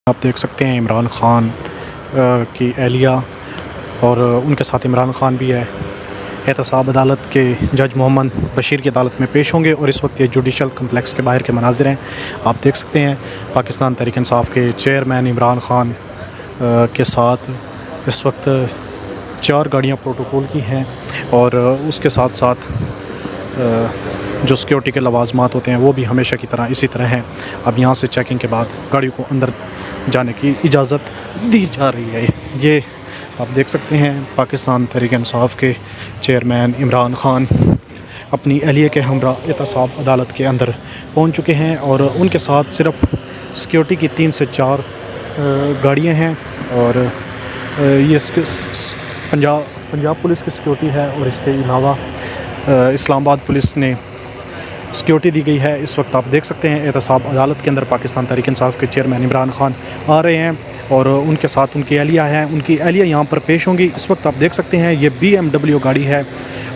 آپ دیکھ سکتے ہیں عمران خان کی اہلیہ اور ان کے ساتھ عمران خان بھی ہے، احتساب عدالت کے جج محمد بشیر کی عدالت میں پیش ہوں گے، اور اس وقت یہ جوڈیشل کمپلیکس کے باہر کے مناظر ہیں۔ آپ دیکھ سکتے ہیں پاکستان تحریک انصاف کے چیئرمین عمران خان کے ساتھ اس وقت 4 گاڑیاں پروٹوکول کی ہیں، اور اس کے ساتھ ساتھ جو سیکیورٹی کے لوازمات ہوتے ہیں وہ بھی ہمیشہ کی طرح اسی طرح ہیں۔ اب یہاں سے چیکنگ کے بعد گاڑیوں کو اندر جانے کی اجازت دی جا رہی ہے۔ یہ آپ دیکھ سکتے ہیں پاکستان تحریک انصاف کے چیئرمین عمران خان اپنی اہلیہ کے ہمراہ احتساب عدالت کے اندر پہنچ چکے ہیں، اور ان کے ساتھ صرف سیکیورٹی کی 3 سے 4 گاڑیاں ہیں، اور یہ پنجاب پولیس کی سیکیورٹی ہے، اور اس کے علاوہ اسلام آباد پولیس نے سیکیورٹی دی گئی ہے۔ اس وقت آپ دیکھ سکتے ہیں احتساب عدالت کے اندر پاکستان تحریک انصاف کے چیئرمین عمران خان آ رہے ہیں، اور ان کے ساتھ ان کی اہلیہ ہیں، ان کی اہلیہ یہاں پر پیش ہوں گی۔ اس وقت آپ دیکھ سکتے ہیں یہ BMW گاڑی ہے،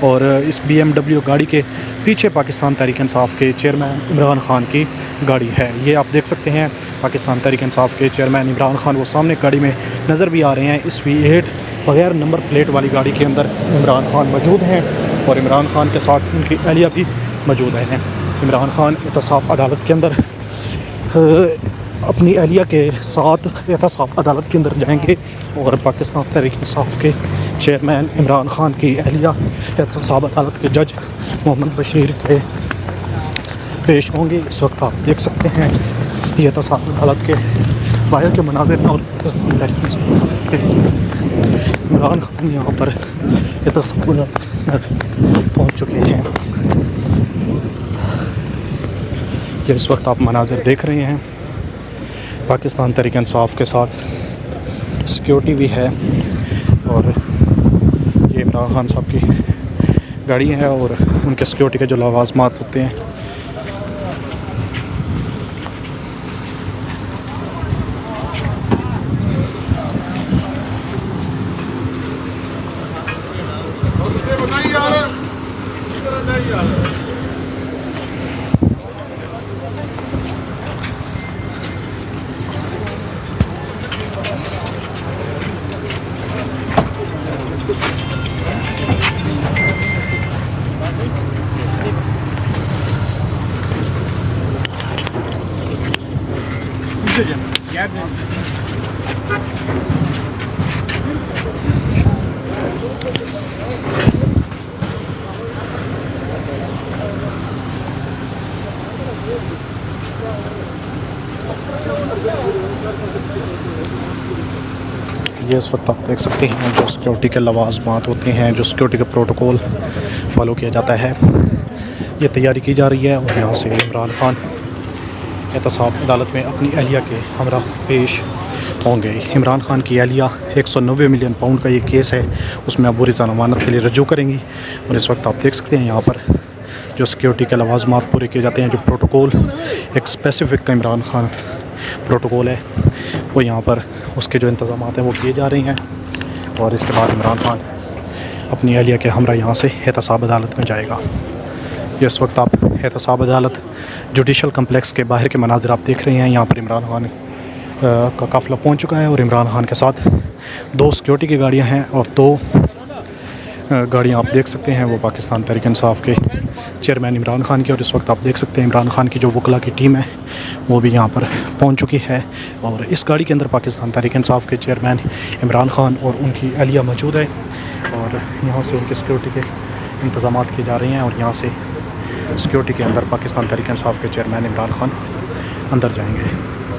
اور اس BMW گاڑی کے پیچھے پاکستان تحریک انصاف کے چیئرمین عمران خان کی گاڑی ہے۔ یہ آپ دیکھ سکتے ہیں پاکستان تحریک انصاف کے چیئرمین عمران خان وہ سامنے گاڑی میں نظر بھی آ رہے ہیں۔ اس V8 بغیر نمبر پلیٹ والی گاڑی کے اندر عمران خان موجود ہیں، اور عمران خان کے ساتھ ان کی اہلیہ بھی موجود ہیں۔ عمران خان احتساب عدالت کے اندر اپنی اہلیہ کے ساتھ احتساب عدالت کے اندر جائیں گے، اور پاکستان تحریک انصاف کے چیئرمین عمران خان کی اہلیہ احتساب عدالت کے جج محمد بشیر کے پیش ہوں گے۔ اس وقت آپ دیکھ سکتے ہیں یہ احتساب عدالت کے باہر کے مناظر، اور پاکستان تحریک انصاف کے عمران خان یہاں پر احتساب عدالت پہنچ چکے ہیں۔ یہ اس وقت آپ مناظر دیکھ رہے ہیں، پاکستان تحریک انصاف کے ساتھ سیکیورٹی بھی ہے، اور یہ عمران خان صاحب کی گاڑی ہے، اور ان کے سیکیورٹی کے جو لوازمات ہوتے ہیں۔ یہ اس وقت آپ دیکھ سکتے ہیں جو سیکیورٹی کے لوازمات ہوتے ہیں، جو سیکیورٹی کا پروٹوکول فالو کیا جاتا ہے، یہ تیاری کی جا رہی ہے، اور یہاں سے عمران خان احتساب عدالت میں اپنی اہلیہ کے ہمراہ پیش ہوں گے۔ عمران خان کی اہلیہ 190 ملین پاؤنڈ کا یہ کیس ہے، اس میں عبوری ضمانت کے لیے رجوع کریں گی، اور اس وقت آپ دیکھ سکتے ہیں یہاں پر جو سیکیورٹی کے لوازمات پورے کیے جاتے ہیں، جو پروٹوکول ایک اسپیسیفک کا عمران خان پروٹوکول ہے، وہ یہاں پر اس کے جو انتظامات ہیں وہ کیے جا رہے ہیں، اور اس کے بعد عمران خان اپنی اہلیہ کے ہمراہ یہاں سے احتساب عدالت میں جائے گا۔ یہ اس وقت آپ احتساب عدالت جوڈیشل کمپلیکس کے باہر کے مناظر آپ دیکھ رہے ہیں۔ یہاں پر عمران خان کا قافلہ پہنچ چکا ہے، اور عمران خان کے ساتھ 2 سیکیورٹی کی گاڑیاں ہیں، اور 2 گاڑیاں آپ دیکھ سکتے ہیں وہ پاکستان تحریک انصاف کے چیئرمین عمران خان کی، اور اس وقت آپ دیکھ سکتے ہیں عمران خان کی جو وکلا کی ٹیم ہے وہ بھی یہاں پر پہنچ چکی ہے، اور اس گاڑی کے اندر پاکستان تحریک انصاف کے چیئرمین عمران خان اور ان کی اہلیہ موجود ہے، اور یہاں سے ان کی سیکیورٹی کے انتظامات کیے جا رہے ہیں، اور یہاں سے سیکیورٹی کے اندر پاکستان تحریک انصاف کے چیئرمین عمران خان اندر جائیں گے۔